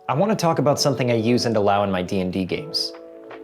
I want to talk about something I use and allow in my D&D games,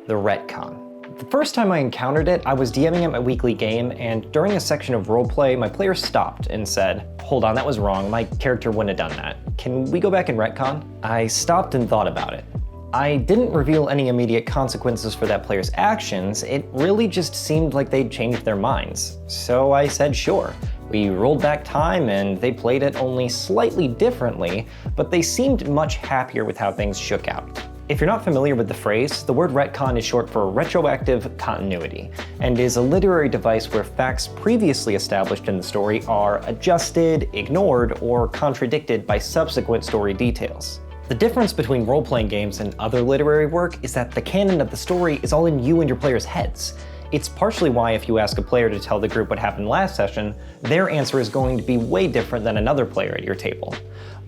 the retcon. The first time I encountered it, I was DMing at my weekly game, and during a section of roleplay, my player stopped and said, "Hold on, that was wrong, my character wouldn't have done that. Can we go back and retcon?" I stopped and thought about it. I didn't reveal any immediate consequences for that player's actions, it really just seemed like they'd changed their minds. So I said sure. We rolled back time and they played it only slightly differently, but they seemed much happier with how things shook out. If you're not familiar with the phrase, the word retcon is short for retroactive continuity, and is a literary device where facts previously established in the story are adjusted, ignored, or contradicted by subsequent story details. The difference between role-playing games and other literary work is that the canon of the story is all in you and your players' heads. It's partially why if you ask a player to tell the group what happened last session, their answer is going to be way different than another player at your table.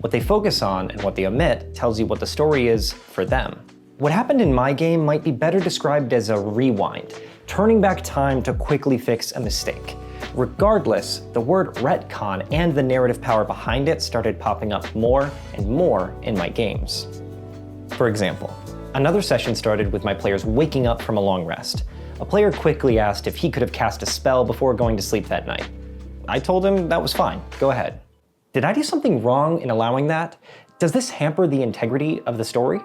What they focus on and what they omit tells you what the story is for them. What happened in my game might be better described as a rewind, turning back time to quickly fix a mistake. Regardless, the word retcon and the narrative power behind it started popping up more and more in my games. For example, another session started with my players waking up from a long rest. A player quickly asked if he could have cast a spell before going to sleep that night. I told him that was fine, go ahead. Did I do something wrong in allowing that? Does this hamper the integrity of the story?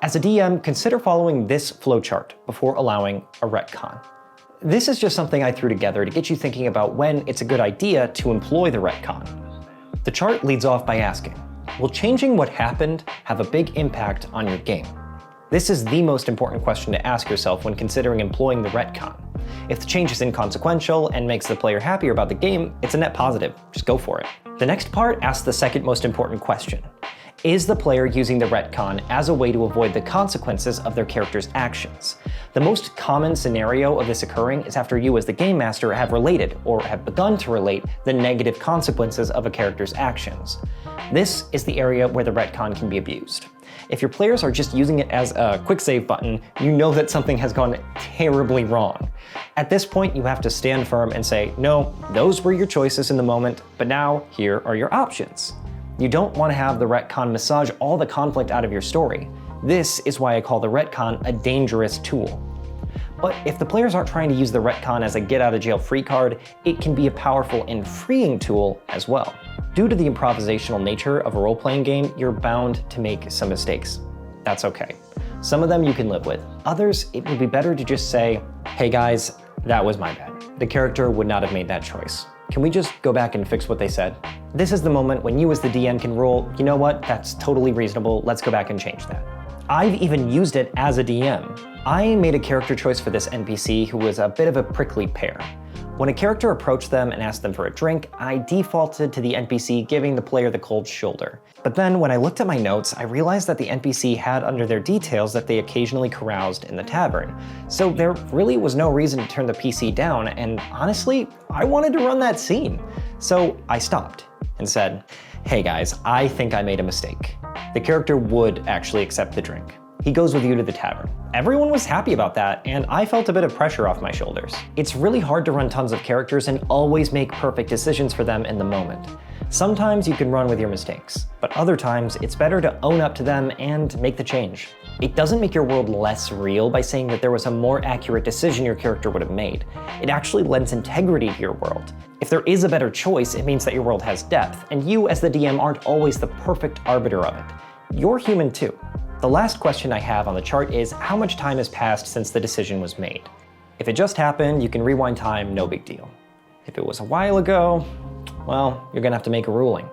As a DM, consider following this flowchart before allowing a retcon. This is just something I threw together to get you thinking about when it's a good idea to employ the retcon. The chart leads off by asking, will changing what happened have a big impact on your game? This is the most important question to ask yourself when considering employing the retcon. If the change is inconsequential and makes the player happier about the game, it's a net positive, just go for it. The next part asks the second most important question. Is the player using the retcon as a way to avoid the consequences of their character's actions? The most common scenario of this occurring is after you as the game master have related, or have begun to relate, the negative consequences of a character's actions. This is the area where the retcon can be abused. If your players are just using it as a quick save button, you know that something has gone terribly wrong. At this point, you have to stand firm and say, no, those were your choices in the moment, but now here are your options. You don't want to have the retcon massage all the conflict out of your story. This is why I call the retcon a dangerous tool. But if the players aren't trying to use the retcon as a get-out-of-jail-free card, it can be a powerful and freeing tool as well. Due to the improvisational nature of a role-playing game, you're bound to make some mistakes. That's okay. Some of them you can live with. Others, it would be better to just say, hey guys, that was my bad. The character would not have made that choice. Can we just go back and fix what they said? This is the moment when you as the DM can roll, you know what, that's totally reasonable, let's go back and change that. I've even used it as a DM. I made a character choice for this NPC who was a bit of a prickly pear. When a character approached them and asked them for a drink, I defaulted to the NPC giving the player the cold shoulder. But then when I looked at my notes, I realized that the NPC had under their details that they occasionally caroused in the tavern. So there really was no reason to turn the PC down, and honestly, I wanted to run that scene. So I stopped and said, hey guys, I think I made a mistake. The character would actually accept the drink. He goes with you to the tavern. Everyone was happy about that, and I felt a bit of pressure off my shoulders. It's really hard to run tons of characters and always make perfect decisions for them in the moment. Sometimes you can run with your mistakes, but other times it's better to own up to them and make the change. It doesn't make your world less real by saying that there was a more accurate decision your character would have made. It actually lends integrity to your world. If there is a better choice, it means that your world has depth, and you as the DM aren't always the perfect arbiter of it. You're human too. The last question I have on the chart is how much time has passed since the decision was made. If it just happened, you can rewind time, no big deal. If it was a while ago, well, you're gonna have to make a ruling.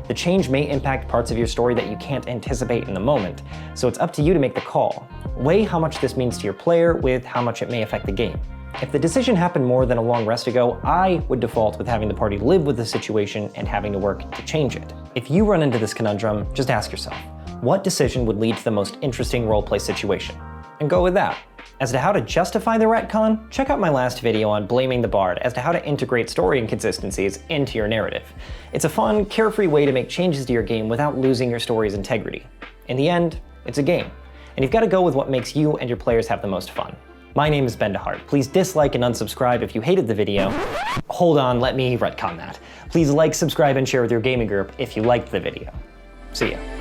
The change may impact parts of your story that you can't anticipate in the moment, so it's up to you to make the call. Weigh how much this means to your player with how much it may affect the game. If the decision happened more than a long rest ago, I would default with having the party live with the situation and having to work to change it. If you run into this conundrum, just ask yourself, what decision would lead to the most interesting roleplay situation? And go with that. As to how to justify the retcon, check out my last video on blaming the bard as to how to integrate story inconsistencies into your narrative. It's a fun, carefree way to make changes to your game without losing your story's integrity. In the end, it's a game, and you've got to go with what makes you and your players have the most fun. My name is Ben DeHart. Please dislike and unsubscribe if you hated the video. Hold on, let me retcon that. Please like, subscribe, and share with your gaming group if you liked the video. See ya.